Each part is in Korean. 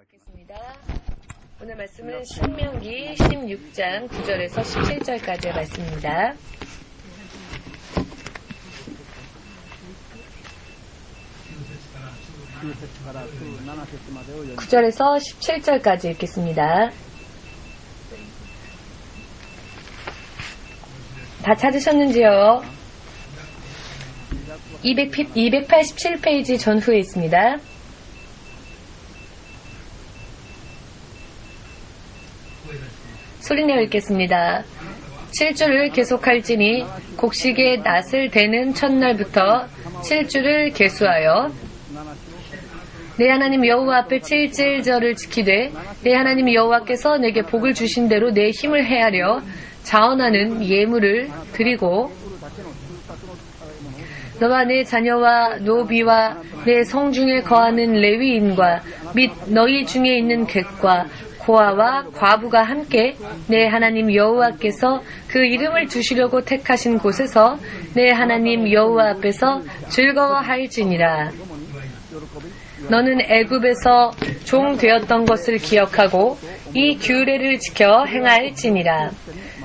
겠습니다. 오늘 말씀은 신명기 16장 9절에서 17절까지의 말씀입니다. (9절에서) (17절까지) 읽겠습니다. 다 찾으셨는지요? 287페이지 전후에 있습니다. 소리내어 읽겠습니다. 7주를 계속할지니 곡식의 낫을 대는 첫날부터 7주를 계수하여 내 하나님 여호와 앞에 7제절을 지키되 내 하나님 여호와께서 내게 복을 주신 대로 내 힘을 헤아려 자원하는 예물을 드리고 너와 내 자녀와 노비와 내 성중에 거하는 레위인과 및 너희 중에 있는 객과 고아와 과부가 함께 내 하나님 여호와께서 그 이름을 두시려고 택하신 곳에서 내 하나님 여호와 앞에서 즐거워할지니라. 너는 애굽에서 종 되었던 것을 기억하고 이 규례를 지켜 행할지니라.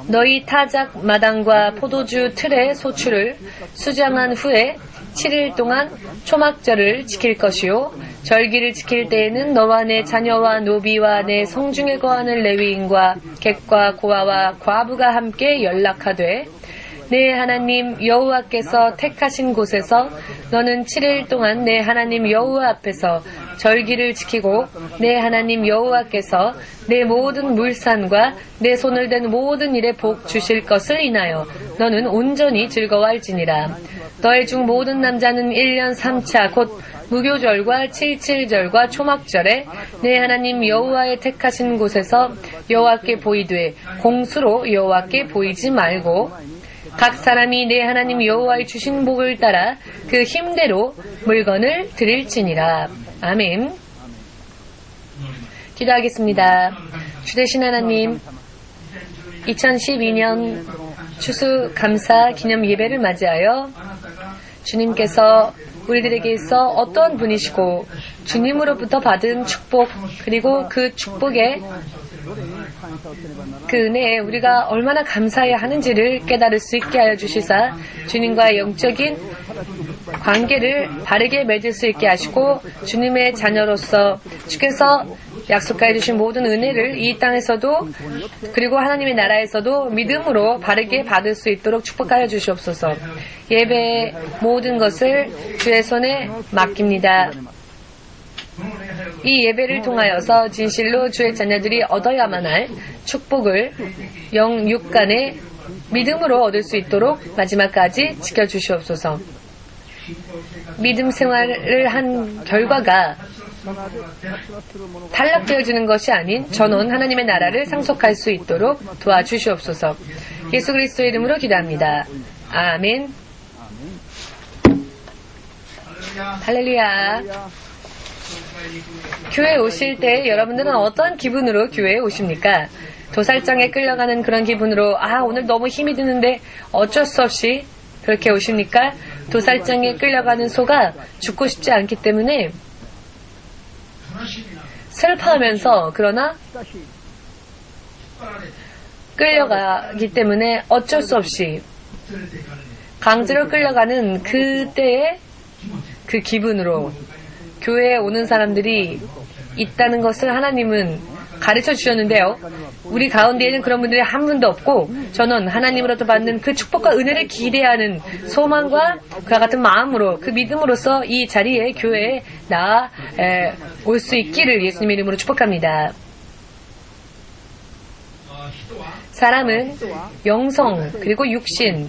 너희 타작 마당과 포도주 틀의 소출을 수장한 후에 7일 동안 초막절을 지킬 것이요 절기를 지킬 때에는 너와 내 자녀와 노비와 내 성중에 거하는 레위인과 객과 고아와 과부가 함께 연락하되 내 하나님 여호와께서 택하신 곳에서 너는 7일 동안 내 하나님 여호와 앞에서 절기를 지키고 내 하나님 여호와께서 내 모든 물산과 내 손을 댄 모든 일에 복 주실 것을 인하여 너는 온전히 즐거워할지니라. 너희 중 모든 남자는 1년 3차 곧 무교절과 7.7절과 초막절에 내 하나님 여호와의 택하신 곳에서 여호와께 보이되 공수로 여호와께 보이지 말고 각 사람이 내 하나님 여호와의 주신 복을 따라 그 힘대로 물건을 드릴지니라. 아멘. 기도하겠습니다. 주 되신 하나님, 2012년 추수감사 기념 예배를 맞이하여 주님께서 우리들에게 있어 어떤 분이시고 주님으로부터 받은 축복 그리고 그 축복의 그 은혜에 우리가 얼마나 감사해야 하는지를 깨달을 수 있게 하여 주시사 주님과의 영적인 관계를 바르게 맺을 수 있게 하시고 주님의 자녀로서 주께서 약속하여 주신 모든 은혜를 이 땅에서도 그리고 하나님의 나라에서도 믿음으로 바르게 받을 수 있도록 축복하여 주시옵소서. 예배의 모든 것을 주의 손에 맡깁니다. 이 예배를 통하여서 진실로 주의 자녀들이 얻어야만 할 축복을 영육간에 믿음으로 얻을 수 있도록 마지막까지 지켜주시옵소서. 믿음 생활을 한 결과가 탈락되어지는 것이 아닌 전원 하나님의 나라를 상속할 수 있도록 도와주시옵소서. 예수 그리스도의 이름으로 기도합니다. 아멘. 할렐루야. 교회에 오실 때 여러분들은 어떤 기분으로 교회에 오십니까? 도살장에 끌려가는 그런 기분으로 오늘 너무 힘이 드는데 어쩔 수 없이 그렇게 오십니까? 도살장에 끌려가는 소가 죽고 싶지 않기 때문에 슬퍼하면서 그러나 끌려가기 때문에 어쩔 수 없이 강제로 끌려가는 그때의 그 기분으로 교회에 오는 사람들이 있다는 것을 하나님은 가르쳐 주셨는데요. 우리 가운데에는 그런 분들이 한 분도 없고 저는 하나님으로부터 받는 그 축복과 은혜를 기대하는 소망과 그와 같은 마음으로 그 믿음으로써 이 자리에 교회에 나아 올 수 있기를 예수님의 이름으로 축복합니다. 사람은 영성 그리고 육신,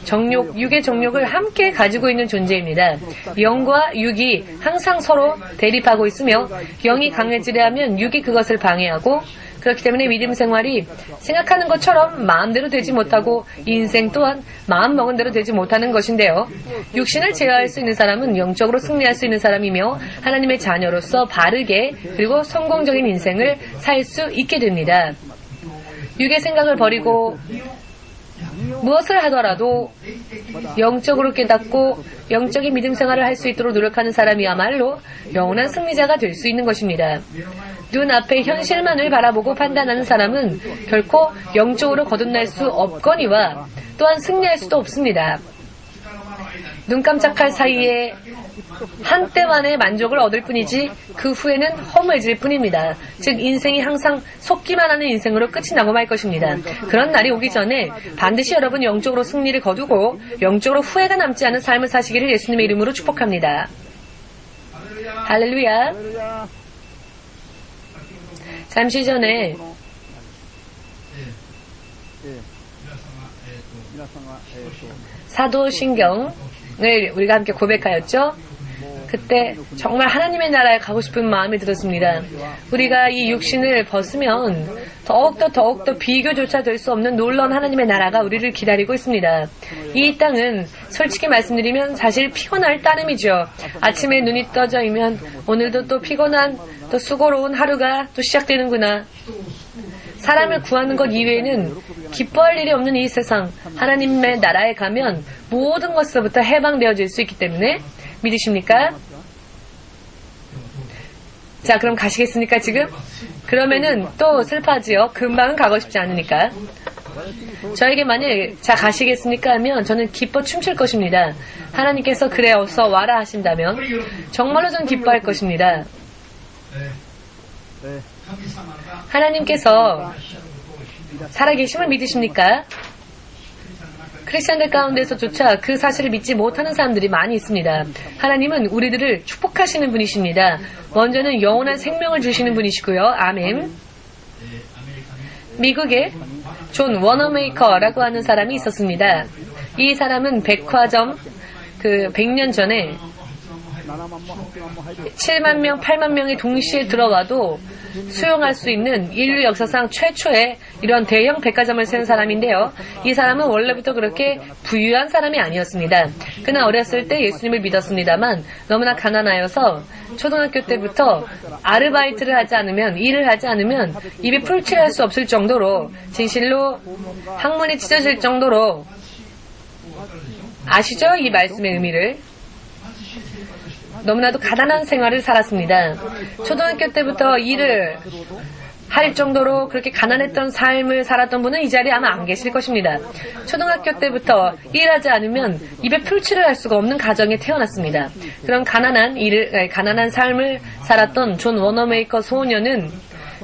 정욕, 육의 정욕을 함께 가지고 있는 존재입니다. 영과 육이 항상 서로 대립하고 있으며 영이 강해지려 하면 육이 그것을 방해하고 그렇기 때문에 믿음 생활이 생각하는 것처럼 마음대로 되지 못하고 인생 또한 마음먹은 대로 되지 못하는 것인데요. 육신을 제어할 수 있는 사람은 영적으로 승리할 수 있는 사람이며 하나님의 자녀로서 바르게 그리고 성공적인 인생을 살 수 있게 됩니다. 육의 생각을 버리고 무엇을 하더라도 영적으로 깨닫고 영적인 믿음 생활을 할 수 있도록 노력하는 사람이야말로 영원한 승리자가 될 수 있는 것입니다. 눈앞의 현실만을 바라보고 판단하는 사람은 결코 영적으로 거듭날 수 없거니와 또한 승리할 수도 없습니다. 눈 깜짝할 사이에 한때만의 만족을 얻을 뿐이지 그 후에는 허무해질 뿐입니다. 즉 인생이 항상 속기만 하는 인생으로 끝이 나고 말 것입니다. 그런 날이 오기 전에 반드시 여러분 영적으로 승리를 거두고 영적으로 후회가 남지 않은 삶을 사시기를 예수님의 이름으로 축복합니다. 할렐루야. 잠시 전에 사도신경을 우리가 함께 고백하였죠. 그때 정말 하나님의 나라에 가고 싶은 마음이 들었습니다. 우리가 이 육신을 벗으면 더욱더 비교조차 될 수 없는 놀라운 하나님의 나라가 우리를 기다리고 있습니다. 이 땅은 솔직히 말씀드리면 사실 피곤할 따름이죠. 아침에 눈이 떠져있면 오늘도 또 피곤한 또 수고로운 하루가 또 시작되는구나. 사람을 구하는 것 이외에는 기뻐할 일이 없는 이 세상, 하나님의 나라에 가면 모든 것으로부터 해방되어질 수 있기 때문에 믿으십니까? 자, 그럼 가시겠습니까, 지금? 그러면은 또 슬퍼하지요. 금방은 가고 싶지 않으니까. 저에게 만일 자 가시겠습니까 하면 저는 기뻐 춤출 것입니다. 하나님께서 그래 어서 와라 하신다면 정말로 저는 기뻐할 것입니다. 하나님께서 살아계심을 믿으십니까? 크리스천들 가운데서조차 그 사실을 믿지 못하는 사람들이 많이 있습니다. 하나님은 우리들을 축복하시는 분이십니다. 먼저는 영원한 생명을 주시는 분이시고요. 아멘. 미국에 존 워너메이커라고 하는 사람이 있었습니다. 이 사람은 백화점 100년 전에 7만 명, 8만 명이 동시에 들어와도 수용할 수 있는 인류 역사상 최초의 이런 대형 백화점을 세운 사람인데요. 이 사람은 원래부터 그렇게 부유한 사람이 아니었습니다. 그는 어렸을 때 예수님을 믿었습니다만 너무나 가난하여서 초등학교 때부터 아르바이트를 하지 않으면, 일을 하지 않으면 입에 풀칠할 수 없을 정도로 진실로 학문이 찢어질 정도로, 아시죠? 이 말씀의 의미를. 너무나도 가난한 생활을 살았습니다. 초등학교 때부터 일을 할 정도로 그렇게 가난했던 삶을 살았던 분은 이 자리에 아마 안 계실 것입니다. 초등학교 때부터 일하지 않으면 입에 풀칠을 할 수가 없는 가정에 태어났습니다. 그런 가난한 삶을 살았던 존 워너메이커 소녀는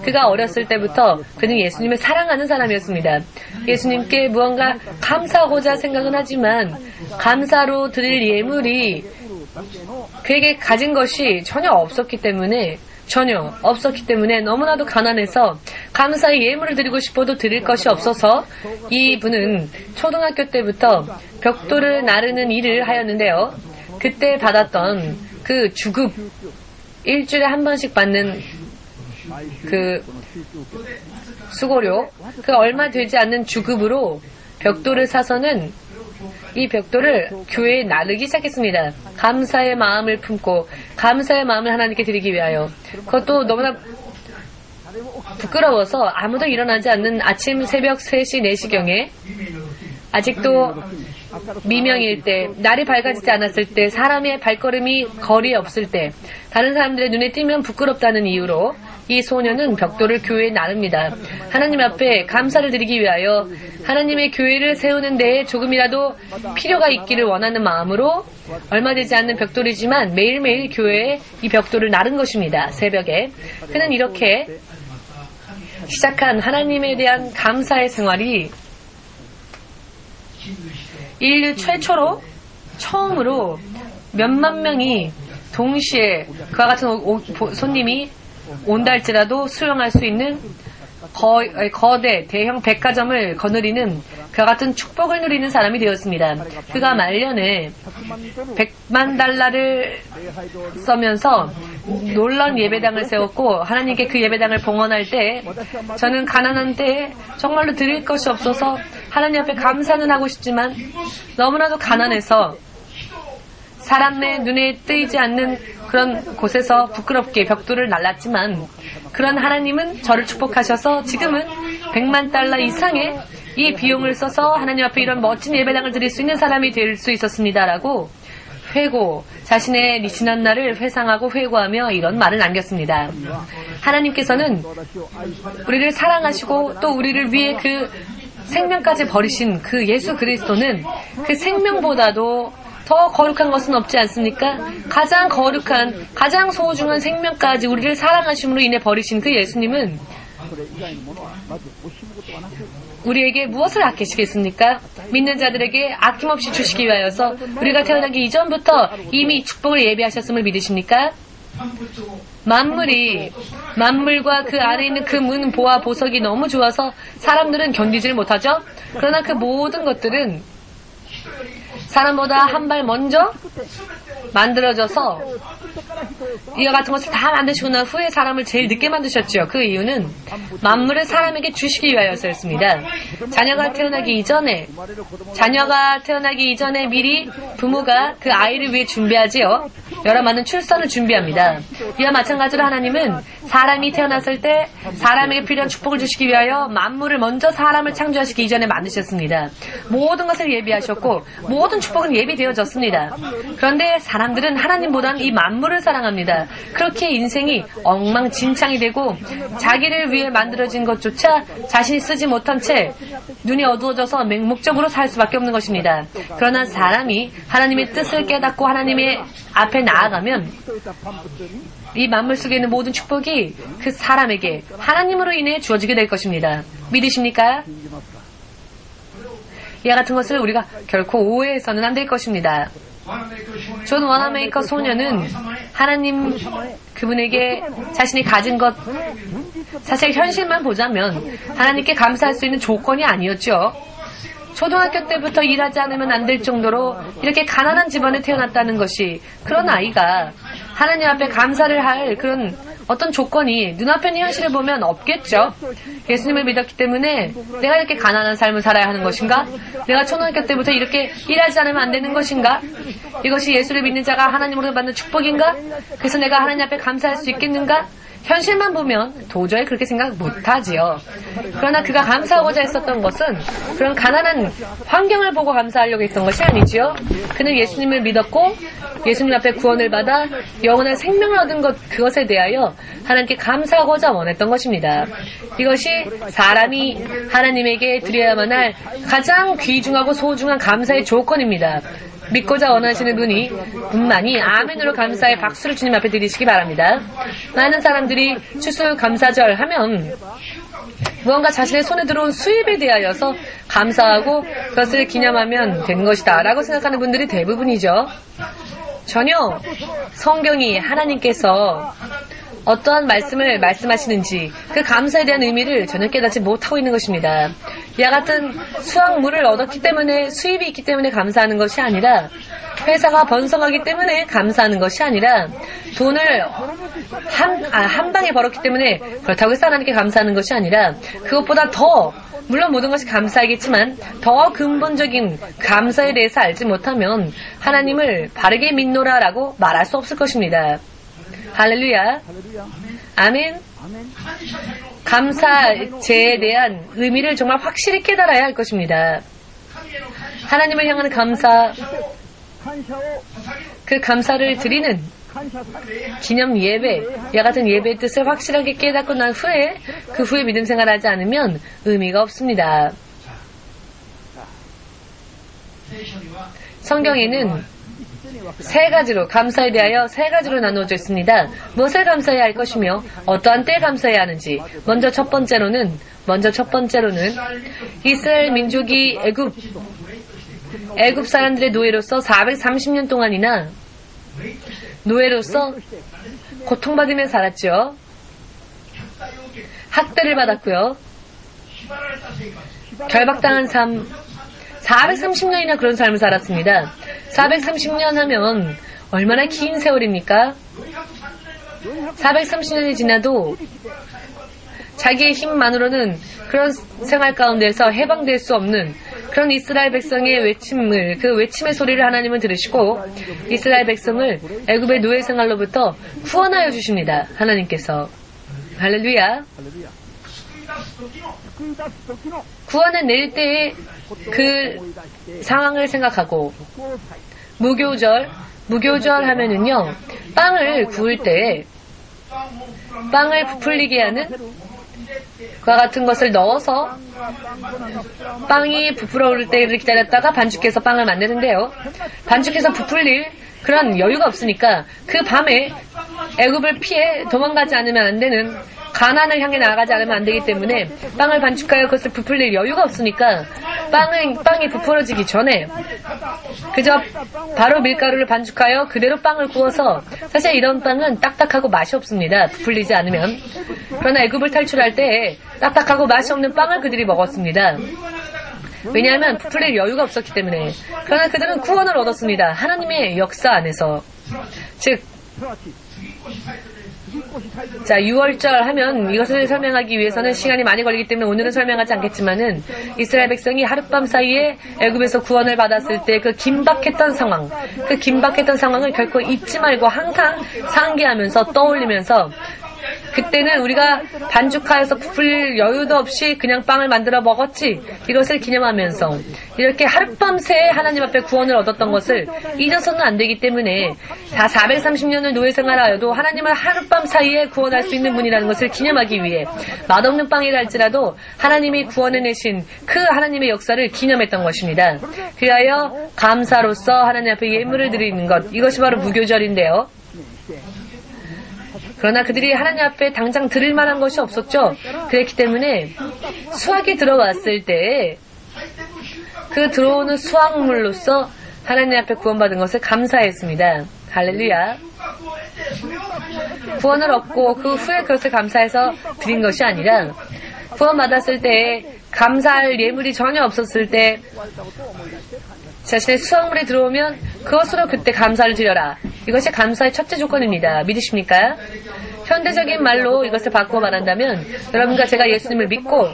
그가 어렸을 때부터 그는 예수님을 사랑하는 사람이었습니다. 예수님께 무언가 감사하고자 생각은 하지만 감사로 드릴 예물이 그에게 가진 것이 전혀 없었기 때문에 너무나도 가난해서 감사의 예물을 드리고 싶어도 드릴 것이 없어서 이분은 초등학교 때부터 벽돌을 나르는 일을 하였는데요. 그때 받았던 그 주급, 일주일에 한 번씩 받는 그 수고료, 그 얼마 되지 않는 주급으로 벽돌을 사서는 이 벽돌을 교회에 나르기 시작했습니다. 감사의 마음을 품고 감사의 마음을 하나님께 드리기 위하여. 그것도 너무나 부끄러워서 아무도 일어나지 않는 아침 새벽 3시, 4시경에 아직도 미명일 때, 날이 밝아지지 않았을 때, 사람의 발걸음이 거리에 없을 때, 다른 사람들의 눈에 띄면 부끄럽다는 이유로 이 소녀는 벽돌을 교회에 나릅니다. 하나님 앞에 감사를 드리기 위하여 하나님의 교회를 세우는 데에 조금이라도 필요가 있기를 원하는 마음으로 얼마 되지 않는 벽돌이지만 매일매일 교회에 이 벽돌을 나른 것입니다. 새벽에. 그는 이렇게 시작한 하나님에 대한 감사의 생활이 인류 최초로 처음으로 몇만 명이 동시에 그와 같은 손님이 온다 할지라도 수용할 수 있는 거대 대형 백화점을 거느리는 그와 같은 축복을 누리는 사람이 되었습니다. 그가 말년에 $100만 써면서 놀라운 예배당을 세웠고 하나님께 그 예배당을 봉헌할 때 저는 가난한 때에 정말로 드릴 것이 없어서 하나님 앞에 감사는 하고 싶지만 너무나도 가난해서 사람의 눈에 띄지 않는 그런 곳에서 부끄럽게 벽돌을 날랐지만 그런 하나님은 저를 축복하셔서 지금은 $100만 이상의 이 비용을 써서 하나님 앞에 이런 멋진 예배당을 드릴 수 있는 사람이 될 수 있었습니다라고 회고, 자신의 지난날을 회상하고 회고하며 이런 말을 남겼습니다. 하나님께서는 우리를 사랑하시고 또 우리를 위해 그 생명까지 버리신 그 예수 그리스도는 그 생명보다도 더 거룩한 것은 없지 않습니까? 가장 거룩한, 가장 소중한 생명까지 우리를 사랑하심으로 인해 버리신 그 예수님은 우리에게 무엇을 아끼시겠습니까? 믿는 자들에게 아낌없이 주시기 위하여서 우리가 태어나기 이전부터 이미 축복을 예비하셨음을 믿으십니까? 만물과 그 안에 있는 그 문, 보화, 보석이 너무 좋아서 사람들은 견디질 못하죠? 그러나 그 모든 것들은 사람보다 한 발 먼저 만들어져서 이와 같은 것을 다 만드시고 난 후에 사람을 제일 늦게 만드셨죠. 그 이유는 만물을 사람에게 주시기 위하여서였습니다. 자녀가 태어나기 이전에 미리 부모가 그 아이를 위해 준비하지요. 여러 많은 출산을 준비합니다. 이와 마찬가지로 하나님은 사람이 태어났을 때 사람에게 필요한 축복을 주시기 위하여 만물을 먼저 사람을 창조하시기 이전에 만드셨습니다. 모든 것을 예비하셨고 모든 축복은 예비되어졌습니다. 그런데 사람들은 하나님보다는 이 만물을 사랑합니다. 그렇게 인생이 엉망진창이 되고 자기를 위해 만들어진 것조차 자신이 쓰지 못한 채 눈이 어두워져서 맹목적으로 살 수밖에 없는 것입니다. 그러나 사람이 하나님의 뜻을 깨닫고 하나님의 앞에 나아가면 이 만물 속에 있는 모든 축복이 그 사람에게 하나님으로 인해 주어지게 될 것입니다. 믿으십니까? 이와 같은 것을 우리가 결코 오해해서는 안 될 것입니다. 존 워너메이커 소녀는 하나님 그분에게 자신이 가진 것, 사실 현실만 보자면 하나님께 감사할 수 있는 조건이 아니었죠. 초등학교 때부터 일하지 않으면 안 될 정도로 이렇게 가난한 집안에 태어났다는 것이, 그런 아이가 하나님 앞에 감사를 할 그런 어떤 조건이 눈앞에 있는 현실을 보면 없겠죠. 예수님을 믿었기 때문에 내가 이렇게 가난한 삶을 살아야 하는 것인가? 내가 초등학교 때부터 이렇게 일하지 않으면 안 되는 것인가? 이것이 예수를 믿는 자가 하나님으로 받는 축복인가? 그래서 내가 하나님 앞에 감사할 수 있겠는가? 현실만 보면 도저히 그렇게 생각 못하지요. 그러나 그가 감사하고자 했었던 것은 그런 가난한 환경을 보고 감사하려고 했던 것이 아니지요. 그는 예수님을 믿었고 예수님 앞에 구원을 받아 영원한 생명을 얻은 그것에 대하여 하나님께 감사하고자 원했던 것입니다. 이것이 사람이 하나님에게 드려야만 할 가장 귀중하고 소중한 감사의 조건입니다. 믿고자 원하시는 분만이 아멘으로 감사의 박수를 주님 앞에 드리시기 바랍니다. 많은 사람들이 추수감사절 하면 무언가 자신의 손에 들어온 수입에 대하여서 감사하고 그것을 기념하면 되는 것이다 라고 생각하는 분들이 대부분이죠. 전혀 성경이 하나님께서 어떠한 말씀을 말씀하시는지 그 감사에 대한 의미를 전혀 깨닫지 못하고 있는 것입니다. 이와 같은 수확물을 얻었기 때문에, 수입이 있기 때문에 감사하는 것이 아니라, 회사가 번성하기 때문에 감사하는 것이 아니라, 돈을 한 방에 벌었기 때문에 그렇다고 해서 하나님께 감사하는 것이 아니라, 그것보다 더, 물론 모든 것이 감사하겠지만 더 근본적인 감사에 대해서 알지 못하면 하나님을 바르게 믿노라라고 말할 수 없을 것입니다. 할렐루야. 아멘. 감사제에 대한 의미를 정말 확실히 깨달아야 할 것입니다. 하나님을 향하는 감사, 그 감사를 드리는 기념 예배, 이와 같은 예배의 뜻을 확실하게 깨닫고 난 후에 그 후에 믿음 생활하지 않으면 의미가 없습니다. 성경에는 세 가지로, 감사에 대하여 세 가지로 나누어져 있습니다. 무엇을 감사해야 할 것이며 어떠한 때에 감사해야 하는지. 먼저 첫 번째로는 이스라엘 민족이 애굽 사람들의 노예로서 430년 동안이나 노예로서 고통받으며 살았죠. 학대를 받았고요. 결박당한 삶, 430년이나 그런 삶을 살았습니다. 430년 하면 얼마나 긴 세월입니까? 430년이 지나도 자기의 힘만으로는 그런 생활 가운데서 해방될 수 없는 그런 이스라엘 백성의 외침을, 그 외침의 소리를 하나님은 들으시고 이스라엘 백성을 애굽의 노예 생활로부터 구원하여 주십니다. 하나님께서. 할렐루야. 구원을 낼 때의 그 상황을 생각하고, 무교절 하면은요, 빵을 구울 때 빵을 부풀리게 하는 그와 같은 것을 넣어서 빵이 부풀어 오를 때를 기다렸다가 반죽해서 빵을 만드는데요. 반죽해서 부풀릴 그런 여유가 없으니까 그 밤에 애굽을 피해 도망가지 않으면 안 되는, 가나안을 향해 나아가지 않으면 안 되기 때문에 빵을 반죽하여 그것을 부풀릴 여유가 없으니까 빵이 부풀어지기 전에 그저 바로 밀가루를 반죽하여 그대로 빵을 구워서, 사실 이런 빵은 딱딱하고 맛이 없습니다. 부풀리지 않으면. 그러나 애굽을 탈출할 때 딱딱하고 맛이 없는 빵을 그들이 먹었습니다. 왜냐하면 부풀릴 여유가 없었기 때문에. 그러나 그들은 구원을 얻었습니다. 하나님의 역사 안에서. 즉, 자, 6월절 하면 이것을 설명하기 위해서는 시간이 많이 걸리기 때문에 오늘은 설명하지 않겠지만은, 이스라엘 백성이 하룻밤 사이에 애굽에서 구원을 받았을 때 그 긴박했던 상황, 그 긴박했던 상황을 결코 잊지 말고 항상 상기하면서 떠올리면서, 그때는 우리가 반죽하여서 부풀릴 여유도 없이 그냥 빵을 만들어 먹었지, 이것을 기념하면서 이렇게 하룻밤새 하나님 앞에 구원을 얻었던 것을 잊어서는 안 되기 때문에, 다 430년을 노예 생활하여도 하나님을 하룻밤 사이에 구원할 수 있는 분이라는 것을 기념하기 위해 맛없는 빵이라 할지라도 하나님이 구원해내신 그 하나님의 역사를 기념했던 것입니다. 그리하여 감사로서 하나님 앞에 예물을 드리는 것, 이것이 바로 무교절인데요. 그러나 그들이 하나님 앞에 당장 드릴 만한 것이 없었죠. 그렇기 때문에 수확이 들어왔을 때 그 들어오는 수확물로서 하나님 앞에 구원받은 것을 감사했습니다. 할렐루야. 구원을 얻고 그 후에 그것을 감사해서 드린 것이 아니라, 구원받았을 때 감사할 예물이 전혀 없었을 때 자신의 수확물이 들어오면 그것으로 그때 감사를 드려라. 이것이 감사의 첫째 조건입니다. 믿으십니까? 현대적인 말로 이것을 바꾸어 말한다면, 여러분과 제가 예수님을 믿고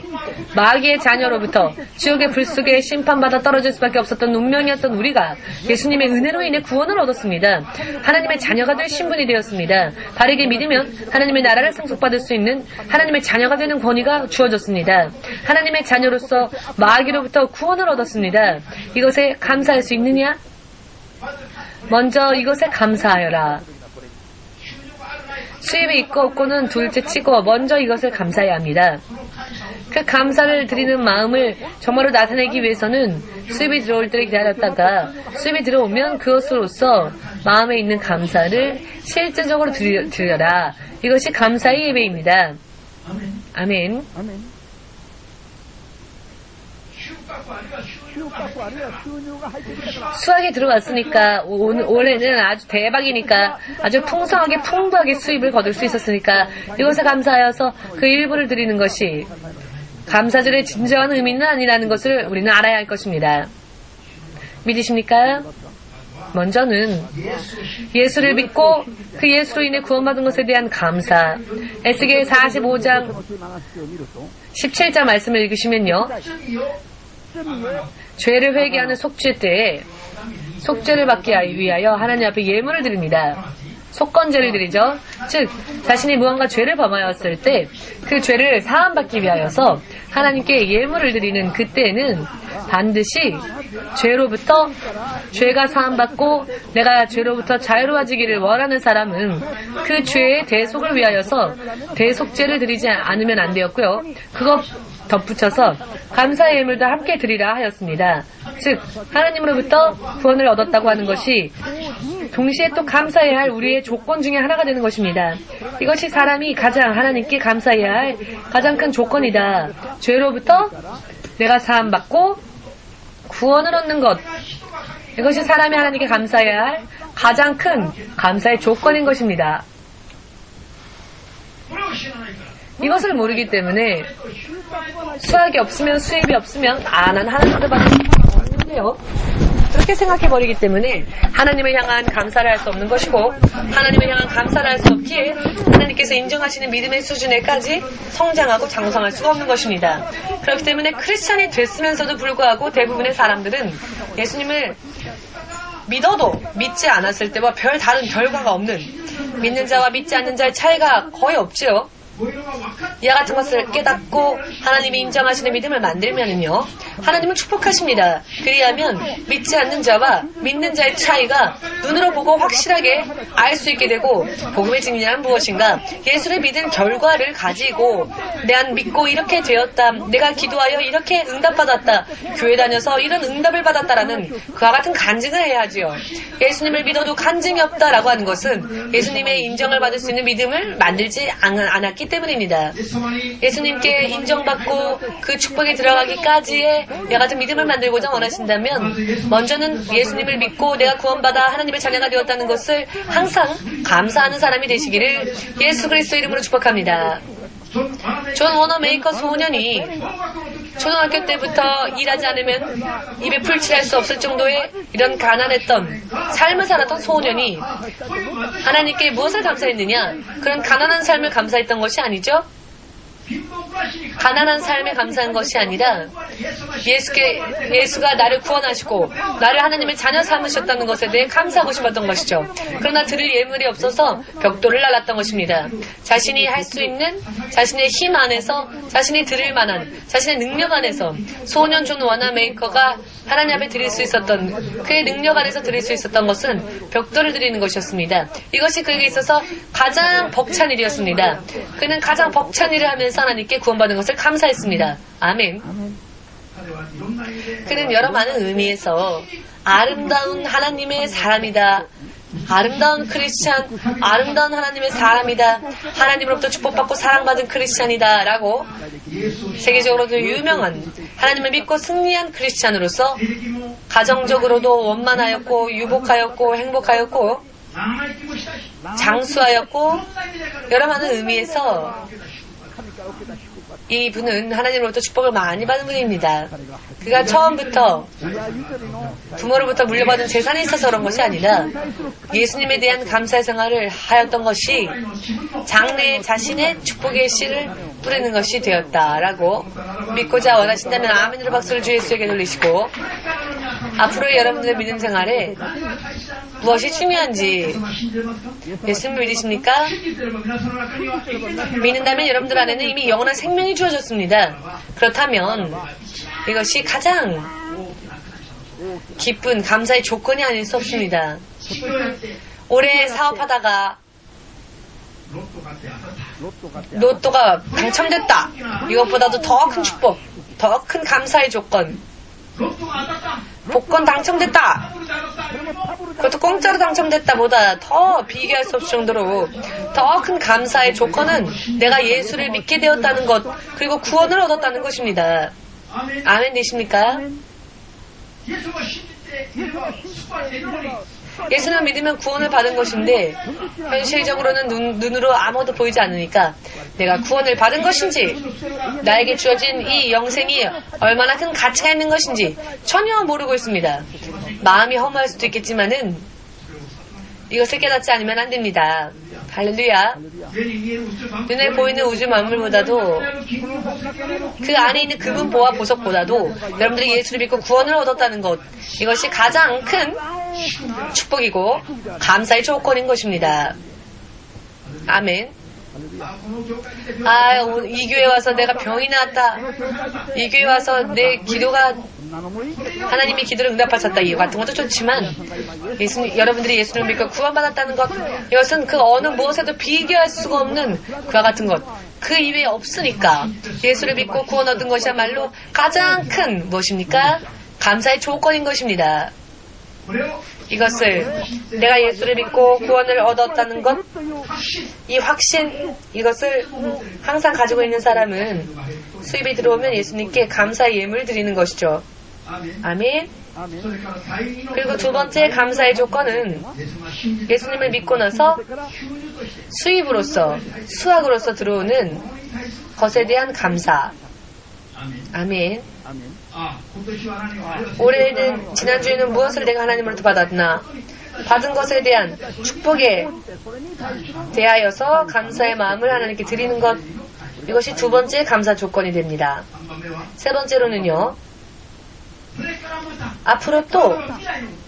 마귀의 자녀로부터 지옥의 불 속에 심판받아 떨어질 수밖에 없었던 운명이었던 우리가 예수님의 은혜로 인해 구원을 얻었습니다. 하나님의 자녀가 될 신분이 되었습니다. 바르게 믿으면 하나님의 나라를 상속받을 수 있는 하나님의 자녀가 되는 권위가 주어졌습니다. 하나님의 자녀로서 마귀로부터 구원을 얻었습니다. 이것에 감사할 수 있느냐? 먼저 이것에 감사하여라. 수입이 있고 없고는 둘째 치고 먼저 이것을 감사해야 합니다. 그 감사를 드리는 마음을 정말로 나타내기 위해서는 수입이 들어올 때를 기다렸다가 수입이 들어오면 그것으로서 마음에 있는 감사를 실제적으로 드려라. 이것이 감사의 예배입니다. 아멘. 수확이 들어왔으니까, 올해는 아주 대박이니까 아주 풍성하게 풍부하게 수입을 거둘 수 있었으니까 이것에 감사하여서 그 일부를 드리는 것이 감사절의 진정한 의미는 아니라는 것을 우리는 알아야 할 것입니다. 믿으십니까? 먼저는 예수를 믿고 그 예수로 인해 구원받은 것에 대한 감사. 에스겔 45장 17장 말씀을 읽으시면요, 죄를 회개하는 속죄 때에 속죄를 받기 위하여 하나님 앞에 예물을 드립니다. 속건제를 드리죠. 즉, 자신이 무언가 죄를 범하였을 때 그 죄를 사함받기 위하여서 하나님께 예물을 드리는 그때는 반드시 죄가 사함받고 내가 죄로부터 자유로워지기를 원하는 사람은 그 죄의 대속을 위하여서 대속제를 드리지 않으면 안 되었고요. 그것 덧붙여서 감사의 예물도 함께 드리라 하였습니다. 즉, 하나님으로부터 구원을 얻었다고 하는 것이 동시에 또 감사해야 할 우리의 조건 중에 하나가 되는 것입니다. 이것이 사람이 가장 하나님께 감사해야 할 가장 큰 조건이다. 죄로부터 내가 사함받고 구원을 얻는 것, 이것이 사람이 하나님께 감사해야 할 가장 큰 감사의 조건인 것입니다. 이것을 모르기 때문에 수확이 없으면, 수입이 없으면 난 하나님을 받을 수 없는데요, 그렇게 생각해버리기 때문에 하나님을 향한 감사를 할 수 없는 것이고, 하나님을 향한 감사를 할 수 없기에 하나님께서 인정하시는 믿음의 수준에까지 성장하고 장성할 수가 없는 것입니다. 그렇기 때문에 크리스찬이 됐으면서도 불구하고 대부분의 사람들은 예수님을 믿어도 믿지 않았을 때와 별 다른 결과가 없는, 믿는 자와 믿지 않는 자의 차이가 거의 없지요. 이와 같은 것을 깨닫고 하나님이 인정하시는 믿음을 만들면은요, 하나님은 축복하십니다. 그리하면 믿지 않는 자와 믿는 자의 차이가 눈으로 보고 확실하게 알 수 있게 되고, 복음의 증인이란 무엇인가? 예수를 믿은 결과를 가지고 내가 믿고 이렇게 되었다, 내가 기도하여 이렇게 응답받았다, 교회 다녀서 이런 응답을 받았다라는 그와 같은 간증을 해야지요. 예수님을 믿어도 간증이 없다라고 하는 것은 예수님의 인정을 받을 수 있는 믿음을 만들지 않았기 때문입니다. 예수님께 인정받고 그 축복에 들어가기까지의 이와 같은 믿음을 만들고자 원하신다면, 먼저는 예수님을 믿고 내가 구원받아 하나님의 자녀가 되었다는 것을 항상 감사하는 사람이 되시기를 예수 그리스도 이름으로 축복합니다. 존 워너 메이커 소년이 초등학교 때부터 일하지 않으면 입에 풀칠할 수 없을 정도의 이런 가난했던 삶을 살았던 소년이 하나님께 무엇을 감사했느냐? 그런 가난한 삶을 감사했던 것이 아니죠. 가난한 삶에 감사한 것이 아니라 예수가 나를 구원하시고 나를 하나님의 자녀 삼으셨다는 것에 대해 감사하고 싶었던 것이죠. 그러나 드릴 예물이 없어서 벽돌을 날랐던 것입니다. 자신이 할 수 있는 자신의 힘 안에서, 자신이 드릴 만한 자신의 능력 안에서 소년 존 워너 메이커가 하나님 앞에 드릴 수 있었던, 그의 능력 안에서 드릴 수 있었던 것은 벽돌을 드리는 것이었습니다. 이것이 그에게 있어서 가장 벅찬 일이었습니다. 그는 가장 벅찬 일을 하면서 하나님께 구원받은 것을 감사했습니다. 아멘. 그는 여러 많은 의미에서 아름다운 하나님의 사람이다, 아름다운 크리스찬, 아름다운 하나님의 사람이다, 하나님으로부터 축복받고 사랑받은 크리스찬이다 라고 세계적으로도 유명한, 하나님을 믿고 승리한 크리스찬으로서 가정적으로도 원만하였고 유복하였고 행복하였고 장수하였고 여러 많은 의미에서 이분은 하나님으로부터 축복을 많이 받은 분입니다. 그가 처음부터 부모로부터 물려받은 재산이 있어서 그런 것이 아니라 예수님에 대한 감사의 생활을 하였던 것이 장래에 자신의 축복의 씨를 뿌리는 것이 되었다라고 믿고자 원하신다면 아멘으로 박수를 주 예수에게 돌리시고, 앞으로의 여러분들의 믿음 생활에 무엇이 중요한지 예수님을 믿으십니까? 믿는다면 여러분들 안에는 이미 영원한 생명이 주어졌습니다. 그렇다면 이것이 가장 기쁜 감사의 조건이 아닐 수 없습니다. 올해 사업하다가 로또가 당첨됐다. 이것보다도 더 큰 축복, 더 큰 감사의 조건. 복권 당첨됐다. 그것도 공짜로 당첨됐다 보다 더 비교할 수 없을 정도로 더 큰 감사의 조건은 내가 예수를 믿게 되었다는 것, 그리고 구원을 얻었다는 것입니다. 아멘 되십니까? 예수를 믿으면 구원을 받은 것인데 현실적으로는 눈으로 아무도 보이지 않으니까 내가 구원을 받은 것인지, 나에게 주어진 이 영생이 얼마나 큰 가치가 있는 것인지 전혀 모르고 있습니다. 마음이 허무할 수도 있겠지만은 이것을 깨닫지 않으면 안 됩니다. 할렐루야. 눈에 보이는 우주 만물보다도, 그 안에 있는 그분 보화 보석보다도 여러분들이 예수를 믿고 구원을 얻었다는 것, 이것이 가장 큰 축복이고 감사의 조건인 것입니다. 아멘. 이 교회 와서 내가 병이 나왔다, 이 교회 와서 내 기도가 하나님이 기도를 응답하셨다, 이 같은 것도 좋지만 여러분들이 예수를 믿고 구원받았다는 것, 이것은 그 어느 무엇에도 비교할 수가 없는 그와 같은 것, 그 이외에 없으니까 예수를 믿고 구원 얻은 것이야말로 가장 큰 무엇입니까? 감사의 조건인 것입니다. 이것을, 내가 예수를 믿고 구원을 얻었다는 것, 이 확신, 이것을 항상 가지고 있는 사람은 수입이 들어오면 예수님께 감사의 예물을 드리는 것이죠. 아멘. 그리고 두 번째 감사의 조건은 예수님을 믿고 나서 수입으로서, 수학으로서 들어오는 것에 대한 감사. 아멘. 올해는, 지난주에는 무엇을 내가 하나님으로부터 받았나? 받은 것에 대한 축복에 대하여서 감사의 마음을 하나님께 드리는 것, 이것이 두 번째 감사 조건이 됩니다. 세 번째로는요, 앞으로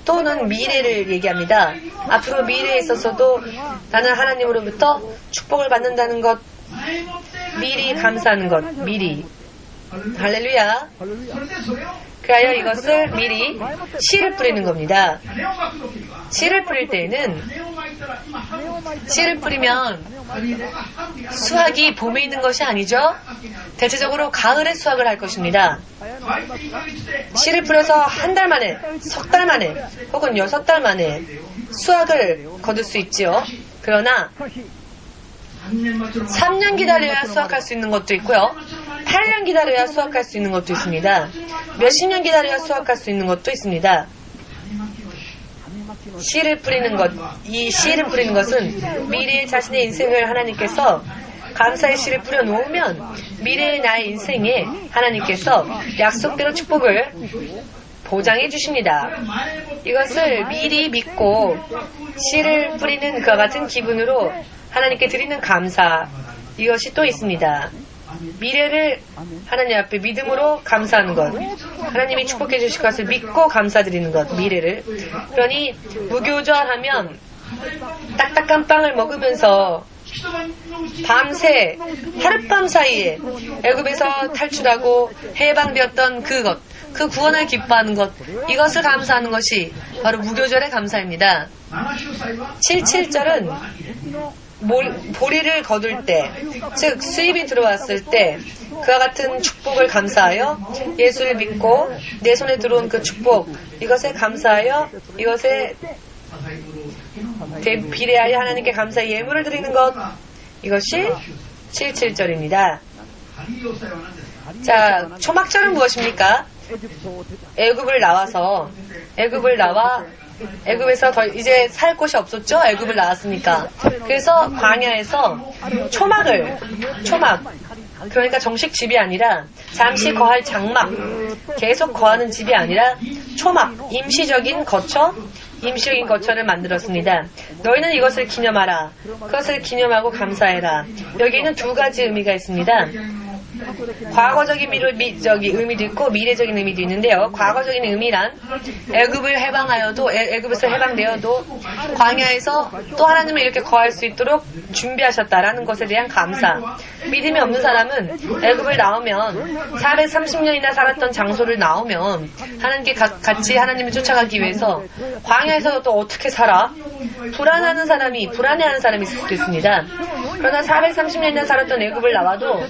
또는 미래를 얘기합니다. 앞으로 미래에 있어서도 나는 하나님으로부터 축복을 받는다는 것, 미리 감사하는 것, 미리. 할렐루야. 그래야 이것을 미리 씨를 뿌리는 겁니다. 씨를 뿌릴 때에는 씨를 뿌리면 수확이 봄에 있는 것이 아니죠. 대체적으로 가을에 수확을 할 것입니다. 씨를 뿌려서 한 달 만에, 석 달 만에, 혹은 6달 만에 수확을 거둘 수 있지요. 그러나 3년 기다려야 수확할 수 있는 것도 있고요. 8년 기다려야 수확할 수 있는 것도 있습니다. 몇십 년 기다려야 수확할 수 있는 것도 있습니다. 씨를 뿌리는 것, 이 씨를 뿌리는 것은 미래의 자신의 인생을 하나님께서 감사의 씨를 뿌려놓으면 미래의 나의 인생에 하나님께서 약속대로 축복을 보장해 주십니다. 이것을 미리 믿고 씨를 뿌리는 그와 같은 기분으로 하나님께 드리는 감사, 이것이 또 있습니다. 미래를 하나님 앞에 믿음으로 감사하는 것, 하나님이 축복해 주실 것을 믿고 감사드리는 것, 미래를. 그러니 무교절하면 딱딱한 빵을 먹으면서 밤새 하룻밤 사이에 애굽에서 탈출하고 해방되었던 그것, 그 구원을 기뻐하는 것, 이것을 감사하는 것이 바로 무교절의 감사입니다. 77절은 보리를 거둘 때, 즉 수입이 들어왔을 때 그와 같은 축복을 감사하여 예수를 믿고 내 손에 들어온 그 축복, 이것에 감사하여 이것에 비례하여 하나님께 감사의 예물을 드리는 것, 이것이 77절입니다. 자, 초막절은 무엇입니까? 애굽을 나와 애굽에서 더 이제 살 곳이 없었죠? 애굽을 나왔으니까. 그래서 광야에서 초막, 그러니까 정식 집이 아니라 잠시 거할 장막, 계속 거하는 집이 아니라 초막, 임시적인 거처를 만들었습니다. 너희는 이것을 기념하라. 그것을 기념하고 감사해라. 여기에는 두 가지 의미가 있습니다. 과거적인 의미도 있고 미래적인 의미도 있는데요. 과거적인 의미란 애굽에서 해방되어도 광야에서 또 하나님을 이렇게 거할 수 있도록 준비하셨다라는 것에 대한 감사. 믿음이 없는 사람은 애굽을 나오면 430년이나 살았던 장소를 나오면 하나님께 같이 하나님을 쫓아가기 위해서 광야에서 또 어떻게 살아? 불안해하는 사람이 있을 수도 있습니다. 그러나 430년이나 살았던 애굽을 나와도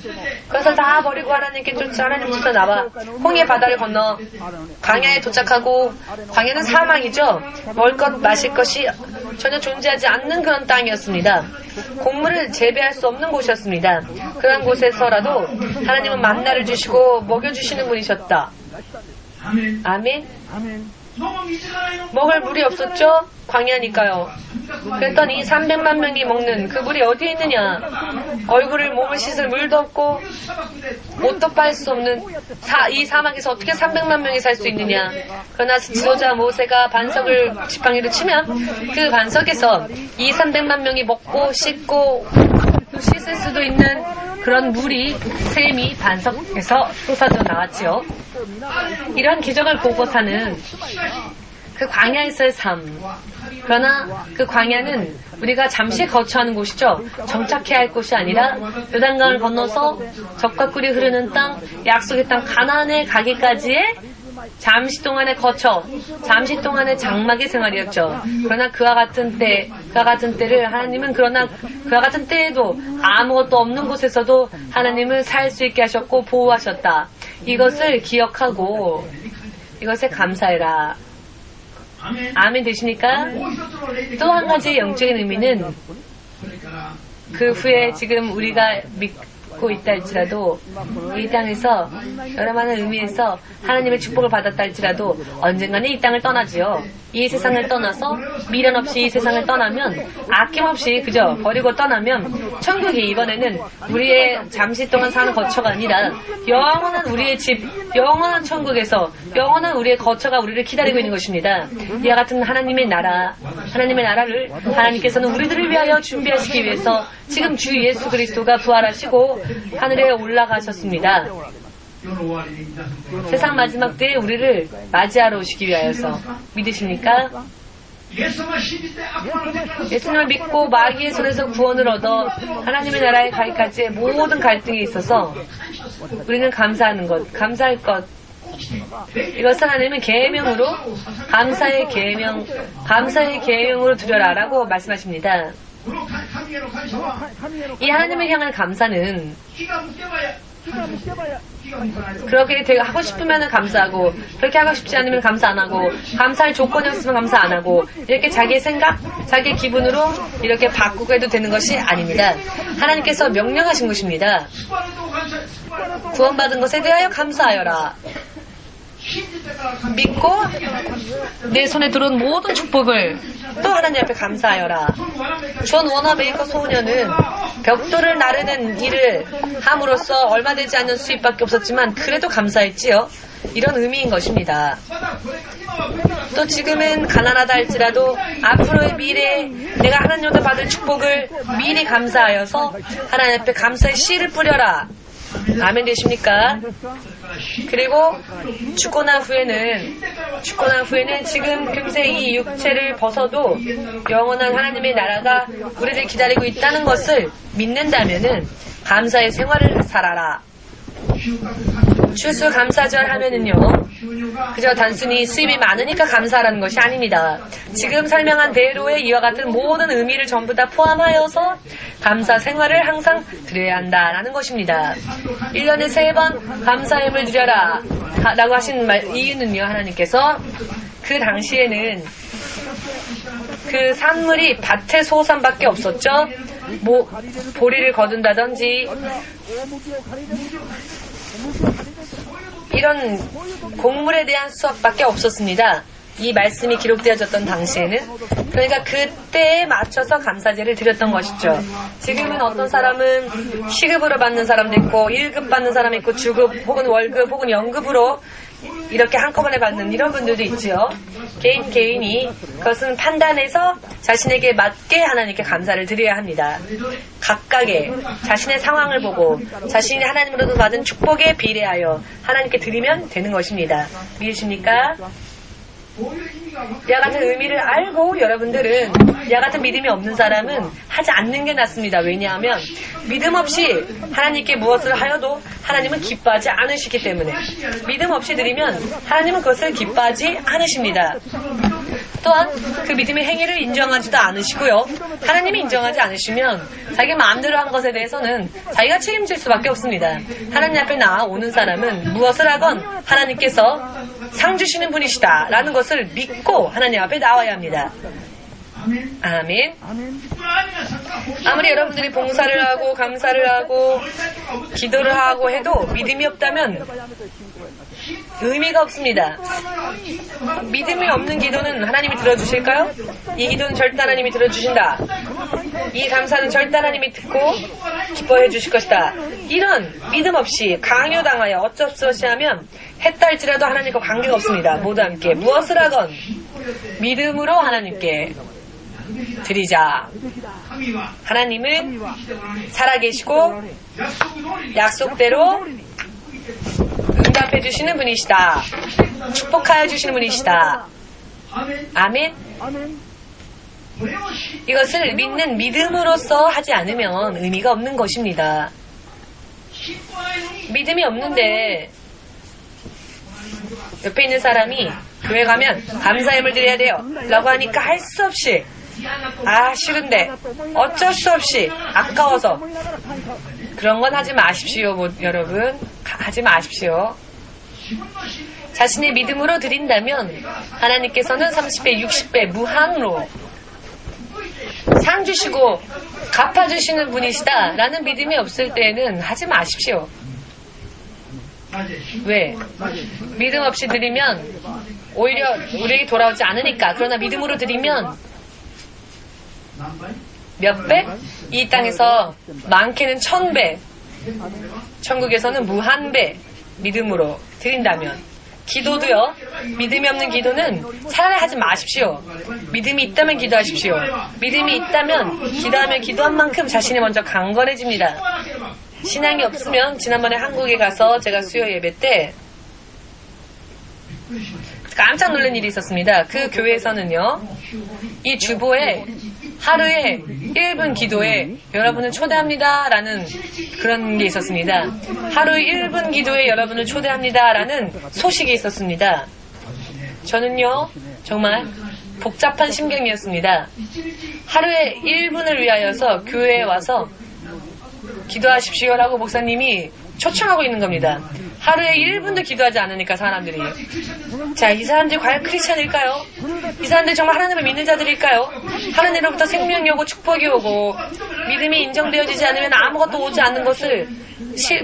그것을 다 버리고 하나님 쫓아 나와 홍해 바다를 건너 광야에 도착하고, 광야는 사막이죠. 먹을 것 마실 것이 전혀 존재하지 않는 그런 땅이었습니다. 곡물을 재배할 수 없는 곳이었습니다. 그런 곳에서라도 하나님은 만나를 주시고 먹여주시는 분이셨다. 아멘. 먹을 물이 없었죠? 광야니까요. 그랬더니 300만 명이 먹는 그 물이 어디에 있느냐? 몸을 씻을 물도 없고 옷도 빨 수 없는 이 사막에서 어떻게 300만 명이 살 수 있느냐? 그러나 지도자 모세가 반석을 지팡이로 치면 그 반석에서 이 300만 명이 먹고 씻고 씻을 수도 있는 그런 샘이 반석에서 쏟아져 나왔지요. 이런 기적을 보고 사는 그 광야에서의 삶. 그러나 그 광야는 우리가 잠시 거처하는 곳이죠. 정착해야 할 곳이 아니라 요단강을 건너서 젖과 꿀이 흐르는 땅, 약속의 땅 가나안에 가기까지의 잠시 동안의 잠시 동안의 장막의 생활이었죠. 그러나 그와 같은 때를 하나님은 그와 같은 때에도 아무것도 없는 곳에서도 하나님을 살 수 있게 하셨고 보호하셨다. 이것을 기억하고 이것에 감사해라. 아멘 되십니까? 또 한 가지 영적인 의미는 그 후에 지금 우리가 믿고 있다 할지라도 이 땅에서 여러 많은 의미에서 하나님의 축복을 받았다 할지라도 언젠가는 이 땅을 떠나지요. 이 세상을 떠나서 미련 없이 이 세상을 떠나면 아낌없이 그저 버리고 떠나면 천국이 이번에는 우리의 잠시 동안 사는 거처가 아니라 영원한 우리의 집, 영원한 천국에서 영원한 우리의 거처가 우리를 기다리고 있는 것입니다. 이와 같은 하나님의 나라를 하나님께서는 우리들을 위하여 준비하시기 위해서 지금 주 예수 그리스도가 부활하시고 하늘에 올라가셨습니다. 세상 마지막 때에 우리를 맞이하러 오시기 위하여서. 믿으십니까? 예수님을 믿고 마귀의 손에서 구원을 얻어 하나님의 나라에 가기까지의 모든 갈등에 있어서 우리는 감사하는 것, 감사할 것, 이것을 하나님은 계명으로 감사의 계명으로 드려라라고 말씀하십니다. 이 하나님을 향한 감사는 그렇게 되게 하고 싶으면 감사하고 그렇게 하고 싶지 않으면 감사 안 하고 감사할 조건이 없으면 감사 안 하고 이렇게 자기의 생각, 자기의 기분으로 이렇게 바꾸고 해도 되는 것이 아닙니다. 하나님께서 명령하신 것입니다. 구원받은 것에 대하여 감사하여라. 믿고 내 손에 들어온 모든 축복을 또 하나님 앞에 감사하여라. 존 워너 베이커 소녀는 벽돌을 나르는 일을 함으로써 얼마 되지 않는 수입밖에 없었지만 그래도 감사했지요. 이런 의미인 것입니다. 또 지금은 가난하다 할지라도 앞으로의 미래에 내가 하나님으로부터 받을 축복을 미리 감사하여서 하나님 앞에 감사의 씨를 뿌려라. 아멘 되십니까? 그리고 죽고 난 후에는 지금 금세 이 육체를 벗어도 영원한 하나님의 나라가 우리를 기다리고 있다는 것을 믿는다면은 감사의 생활을 살아라. 추수감사절 하면은요, 그저 단순히 수입이 많으니까 감사하라는 것이 아닙니다. 지금 설명한 대로의 이와 같은 모든 의미를 전부 다 포함하여서 감사 생활을 항상 드려야 한다라는 것입니다. 1년에 3번 감사함을 드려라 라고 하신 이유는요, 하나님께서 그 당시에는 그 산물이 밭의 소산밖에 없었죠. 보리를 거둔다든지 이런 곡물에 대한 수확밖에 없었습니다. 이 말씀이 기록되어졌던 당시에는. 그러니까 그때에 맞춰서 감사제를 드렸던 것이죠. 지금은 어떤 사람은 시급으로 받는 사람도 있고 1급 받는 사람이 있고 주급 혹은 월급 혹은 연급으로 이렇게 한꺼번에 받는 이런 분들도 있지요. 개인이 그것은 판단해서 자신에게 맞게 하나님께 감사를 드려야 합니다. 각각의 자신의 상황을 보고 자신이 하나님으로부터 받은 축복에 비례하여 하나님께 드리면 되는 것입니다. 믿으십니까? 이와 같은 의미를 알고 여러분들은 이와 같은 믿음이 없는 사람은 하지 않는 게 낫습니다. 왜냐하면 믿음 없이 하나님께 무엇을 하여도 하나님은 기뻐하지 않으시기 때문에 믿음 없이 드리면 하나님은 그것을 기뻐하지 않으십니다. 또한 그 믿음의 행위를 인정하지도 않으시고요. 하나님이 인정하지 않으시면 자기 마음대로 한 것에 대해서는 자기가 책임질 수밖에 없습니다. 하나님 앞에 나오는 사람은 무엇을 하건 하나님께서 상 주시는 분이시다 라는 것을 믿고 하나님 앞에 나와야 합니다. 아멘. 아무리 여러분들이 봉사를 하고 감사를 하고 기도를 하고 해도 믿음이 없다면 의미가 없습니다. 믿음이 없는 기도는 하나님이 들어주실까요? 이 기도는 절대 하나님이 들어주신다. 이 감사는 절대 하나님이 듣고 기뻐해 주실 것이다. 이런 믿음 없이 강요당하여 어쩔 수 없이 하면 했다 할지라도 하나님과 관계가 없습니다. 모두 함께 무엇을 하건 믿음으로 하나님께 드리자. 하나님은 살아계시고 약속대로 응답해 주시는 분이시다. 축복하여 주시는 분이시다. 아멘. 이것을 믿는 믿음으로써 하지 않으면 의미가 없는 것입니다. 믿음이 없는데 옆에 있는 사람이 교회 가면 감사함을 드려야 돼요 라고 하니까 할 수 없이 싫은데 어쩔 수 없이 아까워서 그런 건 하지 마십시오. 여러분 하지 마십시오. 자신의 믿음으로 드린다면 하나님께서는 30배 60배 무한으로 상 주시고 갚아주시는 분이시다 라는 믿음이 없을 때는 하지 마십시오. 왜? 믿음 없이 드리면 오히려 우리에게 돌아오지 않으니까. 그러나 믿음으로 드리면 몇 배? 이 땅에서 많게는 1000배, 천국에서는 무한배 믿음으로 드린다면. 기도도요. 믿음이 없는 기도는 차라리 하지 마십시오. 믿음이 있다면 기도하십시오. 믿음이 있다면 기도하면 기도한 만큼 자신이 먼저 강건해집니다. 신앙이 없으면 지난번에 한국에 가서 제가 수요 예배 때 깜짝 놀란 일이 있었습니다. 그 교회에서는요, 이 주보에 하루에 1분 기도에 여러분을 초대합니다 라는 그런 게 있었습니다. 하루 1분 기도에 여러분을 초대합니다 라는 소식이 있었습니다. 저는요, 정말 복잡한 심경이었습니다. 하루에 1분을 위하여서 교회에 와서 기도하십시오라고 목사님이 초청하고 있는 겁니다. 하루에 1분도 기도하지 않으니까 사람들이. 자, 이 사람들이 과연 크리스찬일까요? 이 사람들이 정말 하나님을 믿는 자들일까요? 하나님으로부터 생명이 오고 축복이 오고 믿음이 인정되어지지 않으면 아무것도 오지 않는 것을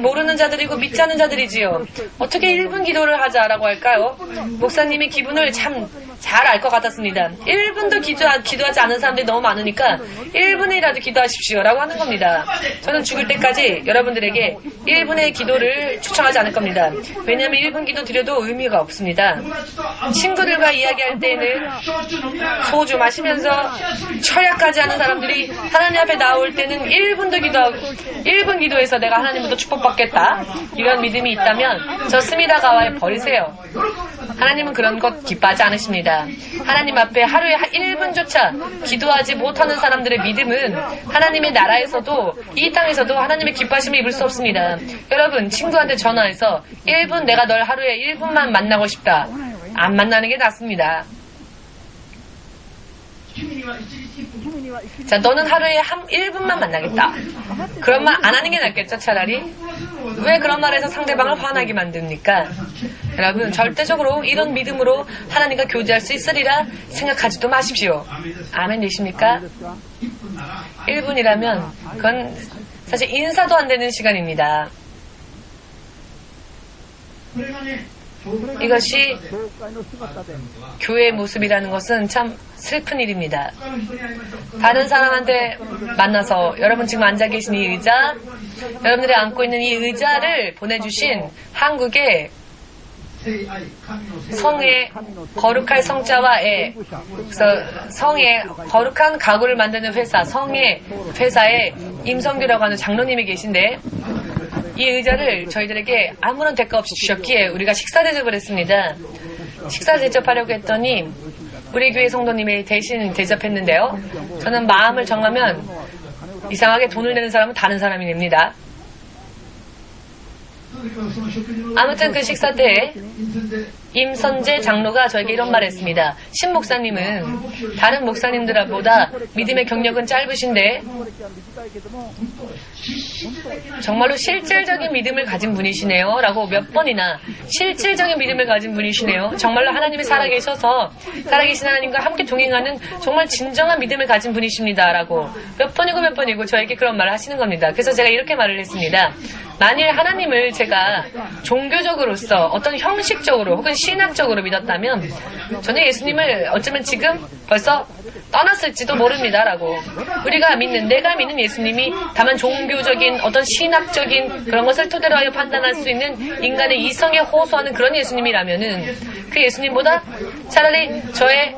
모르는 자들이고 믿지 않는 자들이지요. 어떻게 1분 기도를 하자라고 할까요? 목사님의 기분을 참 잘 알 것 같았습니다. 1분도 기도하지 않은 사람들이 너무 많으니까 1분이라도 기도하십시오라고 하는 겁니다. 저는 죽을 때까지 여러분들에게 1분의 기도를 추천하지 않을 겁니다. 왜냐하면 1분 기도 드려도 의미가 없습니다. 친구들과 이야기할 때는 소주 마시면서 철학하지 않은 사람들이 하나님 앞에 나올 때는 1분 기도해서 내가 하나님부터 축복받겠다, 이런 믿음이 있다면 저 스미다 가와에 버리세요. 하나님은 그런 것 기뻐하지 않으십니다. 하나님 앞에 하루에 1분조차 기도하지 못하는 사람들의 믿음은 하나님의 나라에서도 이 땅에서도 하나님의 기뻐하심을 입을 수 없습니다. 여러분, 친구한테 전화해서 1분, 내가 널 하루에 1분만 만나고 싶다. 안 만나는 게 낫습니다. 자, 너는 하루에 1분만 만나겠다. 그런 말 안 하는 게 낫겠죠, 차라리? 왜 그런 말에서 상대방을 화나게 만듭니까? 여러분, 절대적으로 이런 믿음으로 하나님과 교제할 수 있으리라 생각하지도 마십시오. 아멘 되십니까? 1분이라면 그건 사실 인사도 안 되는 시간입니다. 이것이 교회의 모습이라는 것은 참 슬픈 일입니다. 다른 사람한테 만나서 여러분 지금 앉아 계신 이 의자, 여러분들이 앉고 있는 이 의자를 보내주신 한국의 성의 거룩할 성자와 애, 그래서 성의 거룩한 가구를 만드는 회사, 성의 회사에 임성규라고 하는 장로님이 계신데, 이 의자를 저희들에게 아무런 대가 없이 주셨기에 우리가 식사 대접을 했습니다. 식사 대접하려고 했더니 우리 교회 성도님이 대신 대접했는데요, 저는 마음을 정하면 이상하게 돈을 내는 사람은 다른 사람이 냅니다. 아무튼 그 식사 때에 임선재 장로가 저에게 이런 말을 했습니다. 신 목사님은 다른 목사님들보다 믿음의 경력은 짧으신데 정말로 실질적인 믿음을 가진 분이시네요 라고 몇 번이나, 실질적인 믿음을 가진 분이시네요, 정말로 하나님이 살아계셔서 살아계신 하나님과 함께 동행하는 정말 진정한 믿음을 가진 분이십니다 라고 몇 번이고 저에게 그런 말을 하시는 겁니다. 그래서 제가 이렇게 말을 했습니다. 만일 하나님을 제가 종교적으로서 어떤 형식적으로 혹은 신학적으로 믿었다면 저는 예수님을 어쩌면 지금 벌써 떠났을지도 모릅니다라고. 우리가 믿는, 내가 믿는 예수님이 다만 종교적인 어떤 신학적인 그런 것을 토대로 하여 판단할 수 있는 인간의 이성에 호소하는 그런 예수님이라면은 그 예수님보다 차라리 저의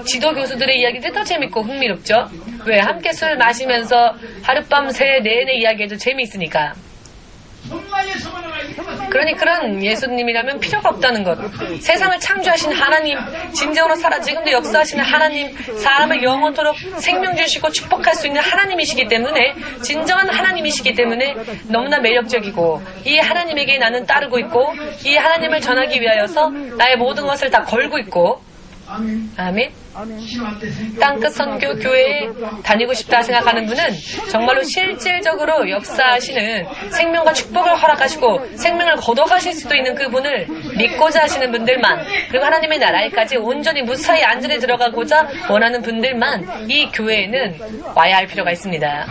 지도 교수들의 이야기들이 더 재밌고 흥미롭죠. 왜? 함께 술 마시면서 하룻밤 새 내내 이야기해도 재미있으니까. 그러니 그런 예수님이라면 필요가 없다는 것. 세상을 창조하신 하나님, 진정으로 살아 지금도 역사하시는 하나님, 사람을 영원토록 생명 주시고 축복할 수 있는 하나님이시기 때문에, 진정한 하나님이시기 때문에 너무나 매력적이고, 이 하나님에게 나는 따르고 있고, 이 하나님을 전하기 위하여서 나의 모든 것을 다 걸고 있고, 아멘. 땅끝 선교 교회에 다니고 싶다 생각하는 분은 정말로 실질적으로 역사하시는 생명과 축복을 허락하시고 생명을 거둬가실 수도 있는 그분을 믿고자 하시는 분들만, 그리고 하나님의 나라에까지 온전히 무사히 안전에 들어가고자 원하는 분들만 이 교회에는 와야 할 필요가 있습니다.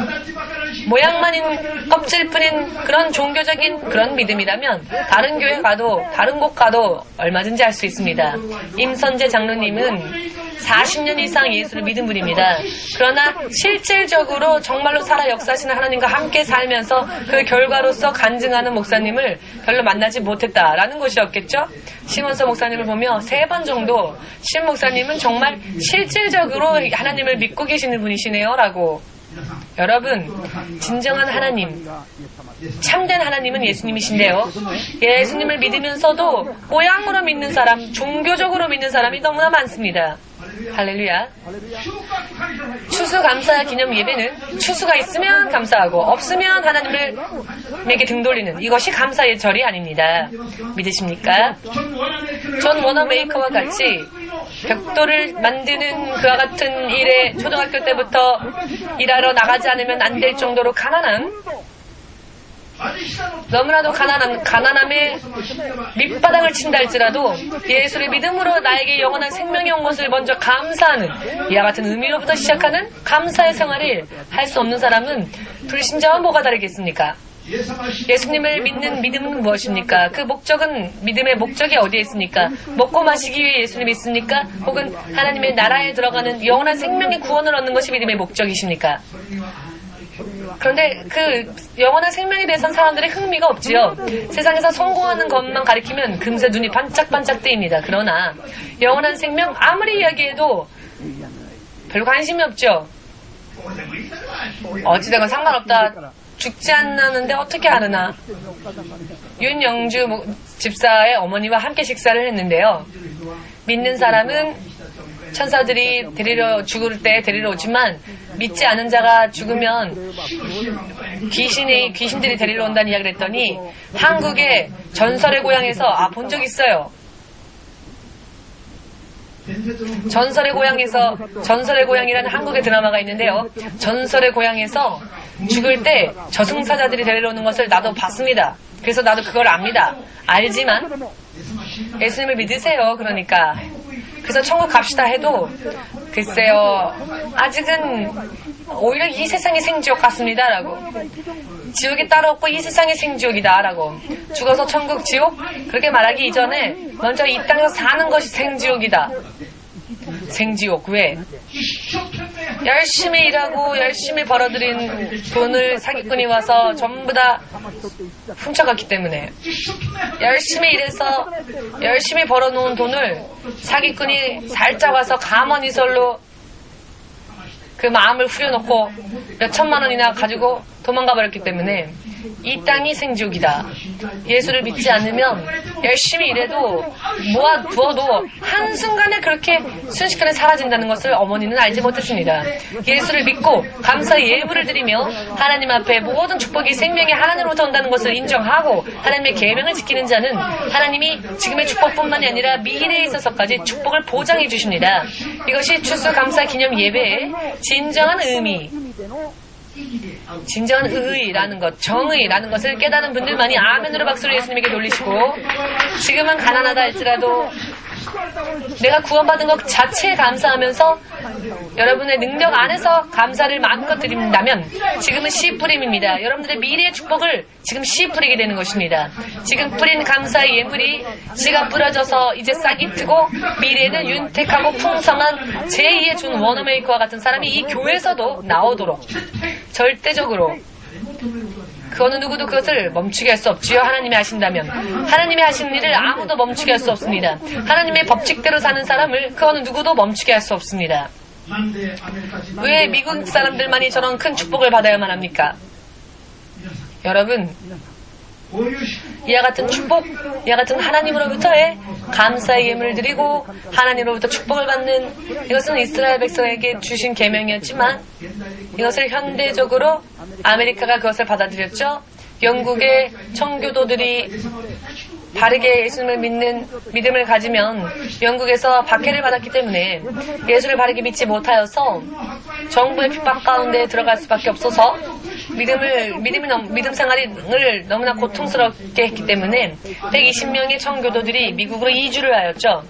모양만인 껍질뿐인 그런 종교적인 그런 믿음이라면 다른 교회 가도 다른 곳 가도 얼마든지 할 수 있습니다. 임선재 장로님은 40년 이상 예수를 믿은 분입니다. 그러나 실질적으로 정말로 살아 역사하시는 하나님과 함께 살면서 그 결과로서 간증하는 목사님을 별로 만나지 못했다라는 것이었겠죠. 심원서 목사님을 보며 3번 정도 신 목사님은 정말 실질적으로 하나님을 믿고 계시는 분이시네요 라고 여러분, 진정한 하나님, 참된 하나님은 예수님이신데요. 예수님을 믿으면서도 모양으로 믿는 사람, 종교적으로 믿는 사람이 너무나 많습니다. 할렐루야. 추수감사 기념 예배는 추수가 있으면 감사하고 없으면 하나님에게 등 돌리는 이것이 감사의 절이 아닙니다. 믿으십니까? 존 워너메이커와 같이 벽돌을 만드는 그와 같은 일에 초등학교 때부터 일하러 나가지 않으면 안 될 정도로 가난한, 너무나도 가난함에 밑바닥을 친다 할지라도 예수를 믿음으로 나에게 영원한 생명이 온 것을 먼저 감사하는 이와 같은 의미로부터 시작하는 감사의 생활을 할 수 없는 사람은 불신자와 뭐가 다르겠습니까? 예수님을 믿는 믿음은 무엇입니까? 그 목적은, 믿음의 목적이 어디에 있습니까? 먹고 마시기 위해 예수를 믿습니까? 혹은 하나님의 나라에 들어가는 영원한 생명의 구원을 얻는 것이 믿음의 목적이십니까? 그런데 그 영원한 생명에 대해서는 사람들이 흥미가 없지요. 세상에서 성공하는 것만 가리키면 금세 눈이 반짝반짝 뜨입니다. 그러나 영원한 생명 아무리 이야기해도 별로 관심이 없죠. 어찌되건 상관없다. 죽지 않았는데 어떻게 아느나. 윤영주 집사의 어머니와 함께 식사를 했는데요. 믿는 사람은 천사들이 죽을 때 데리러 오지만 믿지 않은 자가 죽으면 귀신들이 데리러 온다는 이야기를 했더니 한국의 전설의 고향에서 본 적 있어요. 전설의 고향이라는 한국의 드라마가 있는데요. 전설의 고향에서 죽을 때 저승사자들이 데리러 오는 것을 나도 봤습니다. 그래서 나도 그걸 압니다. 알지만 예수님을 믿으세요. 그러니까 그래서 천국 갑시다 해도 글쎄요, 아직은 오히려 이 세상이 생지옥 같습니다 라고, 지옥이 따로 없고 이 세상이 생지옥이다 라고, 죽어서 천국 지옥 그렇게 말하기 이전에 먼저 이 땅에서 사는 것이 생지옥이다. 생지옥. 왜? 열심히 일하고 열심히 벌어들인 돈을 사기꾼이 와서 전부 다 훔쳐갔기 때문에, 열심히 일해서 열심히 벌어놓은 돈을 사기꾼이 살짝 와서 가만히설로 그 마음을 후려놓고 몇 천만 원이나 가지고 도망가 버렸기 때문에 이 땅이 생지옥이다. 예수를 믿지 않으면 열심히 일해도 모아두어도 한순간에 그렇게 순식간에 사라진다는 것을 어머니는 알지 못했습니다. 예수를 믿고 감사의 예물을 드리며 하나님 앞에 모든 축복이 생명이 하나님으로부터 온다는 것을 인정하고 하나님의 계명을 지키는 자는 하나님이 지금의 축복뿐만이 아니라 미래에 있어서까지 축복을 보장해 주십니다. 이것이 추수감사 기념 예배의 진정한 의미, 진정한 의라는 것, 정의라는 것을 깨닫는 분들만이 아멘으로 박수를 예수님에게 돌리시고, 지금은 가난하다 할지라도 내가 구원받은 것 자체에 감사하면서 여러분의 능력 안에서 감사를 마음껏 드린다면 지금은 씨 뿌림입니다. 여러분들의 미래의 축복을 지금 씨 뿌리게 되는 것입니다. 지금 뿌린 감사의 예물이 씨가 뿌려져서 이제 싹이 트고 미래에는 윤택하고 풍성한 제2의 존 워너메이커와 같은 사람이 이 교회에서도 나오도록 절대적으로, 그 어느 누구도 그것을 멈추게 할 수 없지요. 하나님이 하신다면. 하나님이 하시는 일을 아무도 멈추게 할 수 없습니다. 하나님의 법칙대로 사는 사람을 그 어느 누구도 멈추게 할 수 없습니다. 왜 미국 사람들만이 저런 큰 축복을 받아야만 합니까? 여러분, 이와 같은 축복, 이와 같은 하나님으로부터의 감사의 예물을 드리고 하나님으로부터 축복을 받는, 이것은 이스라엘 백성에게 주신 계명이었지만 이것을 현대적으로 아메리카가 그것을 받아들였죠. 영국의 청교도들이 바르게 예수님을 믿는 믿음을 가지면 영국에서 박해를 받았기 때문에 예수를 바르게 믿지 못하여서 정부의 핍박 가운데 들어갈 수밖에 없어서 믿음 생활을 너무나 고통스럽게 했기 때문에 120명의 청교도들이 미국으로 이주를 하였죠.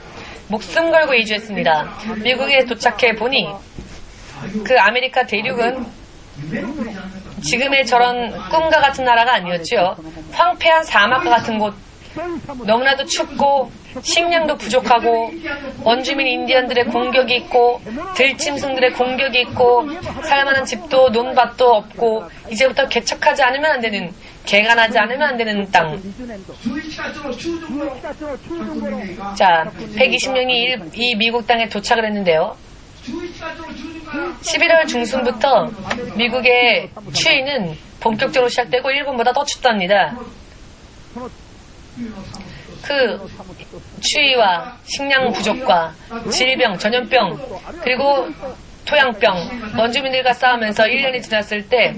목숨 걸고 이주했습니다. 미국에 도착해 보니 그 아메리카 대륙은 지금의 저런 꿈과 같은 나라가 아니었지요. 황폐한 사막과 같은 곳, 너무나도 춥고 식량도 부족하고 원주민 인디언들의 공격이 있고 들짐승들의 공격이 있고 살만한 집도 논밭도 없고 이제부터 개척하지 않으면 안 되는, 개간하지 않으면 안 되는 땅. 자, 120명이 이 미국 땅에 도착을 했는데요. 11월 중순부터 미국의 추위는 본격적으로 시작되고 일본보다 더 춥답니다. 그 추위와 식량 부족과 질병, 전염병, 그리고 토양병, 원주민들과 싸우면서 1년이 지났을 때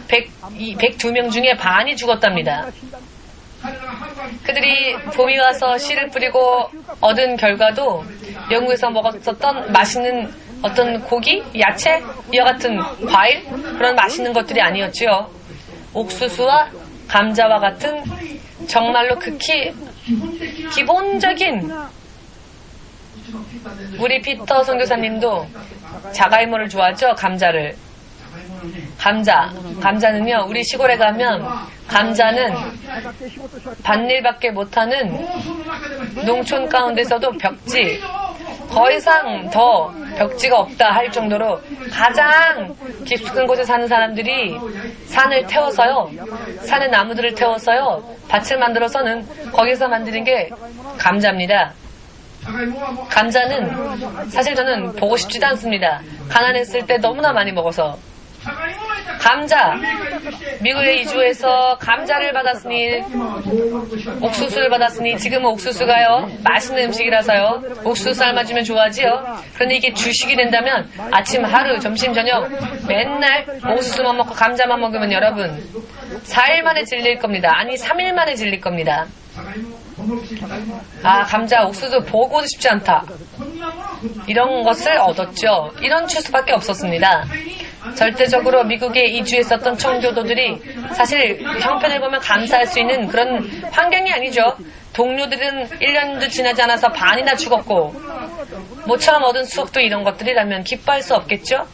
102명 중에 반이 죽었답니다. 그들이 봄이 와서 씨를 뿌리고 얻은 결과도 영국에서 먹었었던 맛있는 어떤 고기, 야채, 이와 같은 과일, 그런 맛있는 것들이 아니었지요. 옥수수와 감자와 같은 정말로 극히 기본적인, 우리 피터 선교사님도 자가이모를 좋아하죠. 감자를. 감자는요, 우리 시골에 가면 감자는 밭일밖에 못하는 농촌 가운데서도 벽지, 더 이상 더 벽지가 없다 할 정도로 가장 깊숙한 곳에 사는 사람들이 산을 태워서요, 산의 나무들을 태워서요, 밭을 만들어서는 거기서 만드는 게 감자입니다. 감자는 사실 저는 보고 싶지도 않습니다. 가난했을 때 너무나 많이 먹어서. 감자, 미국에 이주해서 감자를 받았으니, 옥수수를 받았으니, 지금은 옥수수가요, 맛있는 음식이라서요, 옥수수 삶아주면 좋아하지요. 그런데 이게 주식이 된다면 아침, 하루, 점심, 저녁 맨날 옥수수만 먹고 감자만 먹으면 여러분 4일 만에 질릴 겁니다. 아니 3일 만에 질릴 겁니다. 아, 감자, 옥수수 보고도 싶지 않다. 이런 것을 얻었죠. 이런 추수밖에 없었습니다. 절대적으로 미국에 이주했었던 청교도들이 사실 형편을 보면 감사할 수 있는 그런 환경이 아니죠. 동료들은 1년도 지나지 않아서 반이나 죽었고, 모처럼 얻은 수확도 이런 것들이라면 기뻐할 수 없겠죠.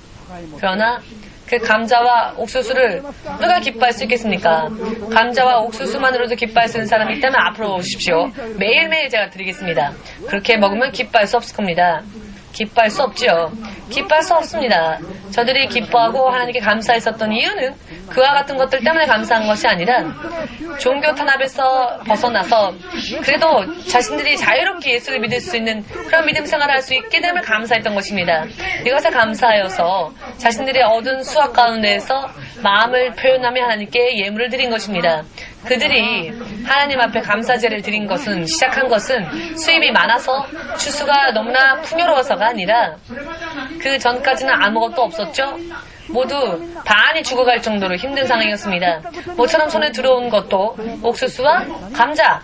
그러나 그 감자와 옥수수를 누가 기뻐할 수 있겠습니까? 감자와 옥수수만으로도 기뻐할 수 있는 사람이 있다면 앞으로 오십시오. 매일매일 제가 드리겠습니다. 그렇게 먹으면 기뻐할 수 없을 겁니다. 기뻐할 수 없지요. 기뻐할 수 없습니다. 저들이 기뻐하고 하나님께 감사했었던 이유는 그와 같은 것들 때문에 감사한 것이 아니라 종교 탄압에서 벗어나서 그래도 자신들이 자유롭게 예수를 믿을 수 있는 그런 믿음 생활을 할 수 있게 됨을 감사했던 것입니다. 이것에 감사하여서 자신들이 얻은 수확 가운데에서 마음을 표현하며 하나님께 예물을 드린 것입니다. 그들이 하나님 앞에 감사제를 드린 것은, 시작한 것은 수입이 많아서 추수가 너무나 풍요로워서가 아니라 그 전까지는 아무것도 없었죠. 모두 반이 죽어갈 정도로 힘든 상황이었습니다. 모처럼 손에 들어온 것도 옥수수와 감자,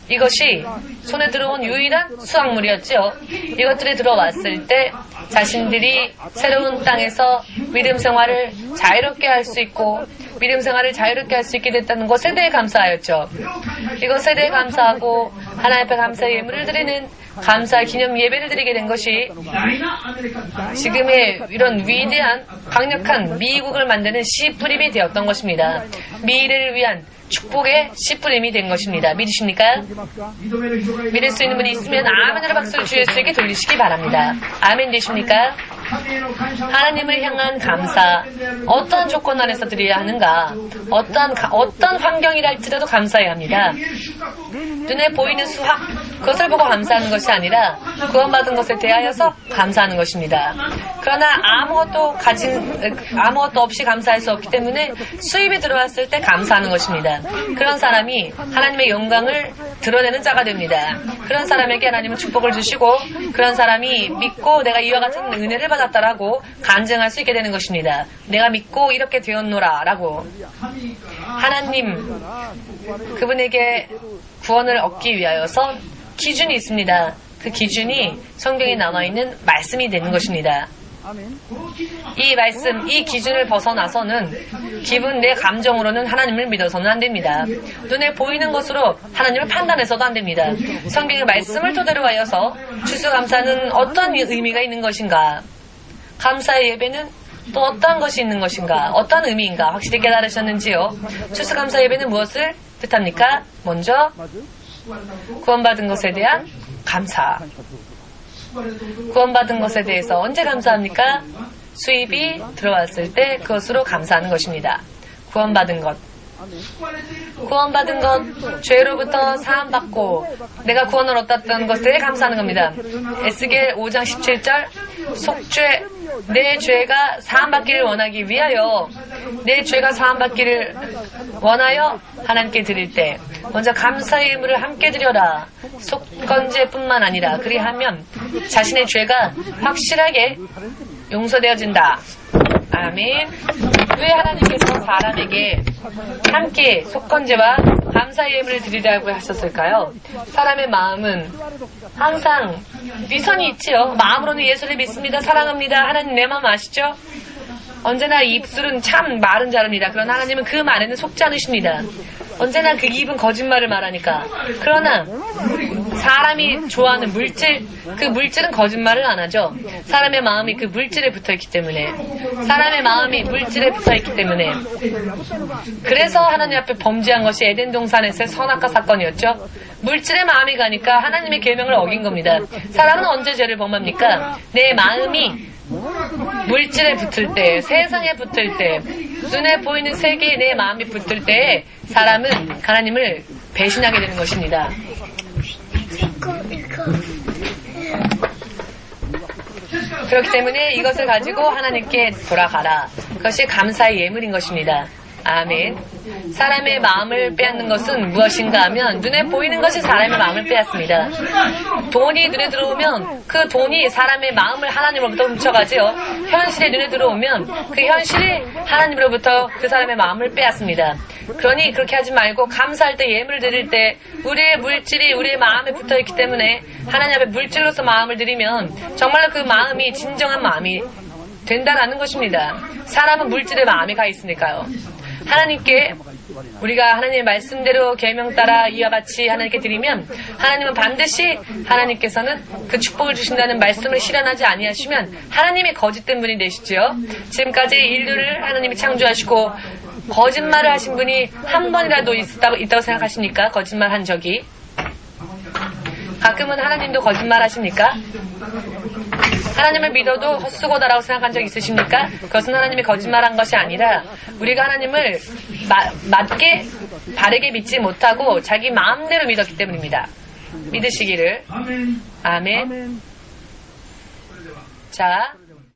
이것이 손에 들어온 유일한 수확물이었죠. 이것들이 들어왔을 때 자신들이 새로운 땅에서 믿음 생활을 자유롭게 할 수 있고 믿음 생활을 자유롭게 할 수 있게 됐다는 것에 대해 감사하였죠. 이것에 대해 감사하고 하나님 앞에 감사의 예물을 드리는 감사 기념 예배를 드리게 된 것이 지금의 이런 위대한 강력한 미국을 만드는 씨뿌림이 되었던 것입니다. 미래를 위한 축복의 씨뿌림이 된 것입니다. 믿으십니까? 믿을 수 있는 분이 있으면 아멘으로 박수를 주 예수에게 돌리시기 바랍니다. 아멘 되십니까? 하나님을 향한 감사, 어떠한 조건 안에서 드려야 하는가, 어떤 환경이라 할지라도 감사해야 합니다. 눈에 보이는 수확, 그것을 보고 감사하는 것이 아니라 구원받은 것에 대하여서 감사하는 것입니다. 그러나 아무것도 없이 감사할 수 없기 때문에 수입이 들어왔을 때 감사하는 것입니다. 그런 사람이 하나님의 영광을 드러내는 자가 됩니다. 그런 사람에게 하나님은 축복을 주시고 그런 사람이 믿고 내가 이와 같은 은혜를 받았다라고 간증할 수 있게 되는 것입니다. 내가 믿고 이렇게 되었노라 라고. 하나님 그분에게 구원을 얻기 위하여서 기준이 있습니다. 그 기준이 성경에 나와있는 말씀이 되는 것입니다. 이 말씀, 이 기준을 벗어나서는 기분, 내 감정으로는 하나님을 믿어서는 안 됩니다. 눈에 보이는 것으로 하나님을 판단해서도 안 됩니다. 성경의 말씀을 토대로 하여서 추수감사는 어떤 의미가 있는 것인가, 감사의 예배는 또 어떠한 것이 있는 것인가, 어떤 의미인가 확실히 깨달으셨는지요? 추수감사 예배는 무엇을 뜻합니까? 먼저 구원받은 것에 대한 감사. 구원받은 것에 대해서 언제 감사합니까? 수입이 들어왔을 때 그것으로 감사하는 것입니다. 구원받은 것. 구원받은 것, 죄로부터 사함받고 내가 구원을 얻었다는 것에 대해 감사하는 겁니다. 에스겔 5장 17절 속죄, 내 죄가 사함받기를 원하기 위하여, 내 죄가 사함받기를 원하여 하나님께 드릴 때 먼저 감사의 의무를 함께 드려라. 속건제뿐만 아니라 그리하면 자신의 죄가 확실하게 용서되어진다. 아멘. 왜 하나님께서 사람에게 함께 속건제와 감사의 예물을 드리라고 하셨을까요? 사람의 마음은 항상 위선이 있지요. 마음으로는 예수를 믿습니다. 사랑합니다. 하나님 내 마음 아시죠? 언제나 입술은 참 말은 잘합니다. 그러나 하나님은 그 말에는 속지 않으십니다. 언제나 그 입은 거짓말을 말하니까. 그러나 사람이 좋아하는 물질, 그 물질은 거짓말을 안 하죠. 사람의 마음이 그 물질에 붙어있기 때문에, 사람의 마음이 물질에 붙어있기 때문에, 그래서 하나님 앞에 범죄한 것이 에덴 동산에서의 선악과 사건이었죠. 물질의 마음이 가니까 하나님의 계명을 어긴 겁니다. 사람은 언제 죄를 범합니까? 내 마음이 물질에 붙을 때, 세상에 붙을 때, 눈에 보이는 세계에 내 마음이 붙을 때 사람은 하나님을 배신하게 되는 것입니다. 그렇기 때문에 이것을 가지고 하나님께 돌아가라. 그것이 감사의 예물인 것입니다. 아멘. 사람의 마음을 빼앗는 것은 무엇인가 하면 눈에 보이는 것이 사람의 마음을 빼앗습니다. 돈이 눈에 들어오면 그 돈이 사람의 마음을 하나님으로부터 훔쳐가지요. 현실이 눈에 들어오면 그 현실이 하나님으로부터 그 사람의 마음을 빼앗습니다. 그러니 그렇게 하지 말고 감사할 때, 예물 드릴 때 우리의 물질이 우리의 마음에 붙어있기 때문에 하나님 앞에 물질로서 마음을 드리면 정말로 그 마음이 진정한 마음이 된다라는 것입니다. 사람은 물질의 마음이 가 있으니까요. 하나님께 우리가 하나님의 말씀대로 계명 따라 이와 같이 하나님께 드리면 하나님은 반드시 하나님께서는 그 축복을 주신다는 말씀을 실현하지 아니하시면 하나님이 거짓된 분이 되시죠. 지금까지 인류를 하나님이 창조하시고 거짓말을 하신 분이 한 번이라도 있다고 생각하십니까? 거짓말 한 적이? 가끔은 하나님도 거짓말 하십니까? 하나님을 믿어도 헛수고다라고 생각한 적 있으십니까? 그것은 하나님이 거짓말한 것이 아니라 우리가 하나님을 맞게 바르게 믿지 못하고 자기 마음대로 믿었기 때문입니다. 믿으시기를. 아멘. 자.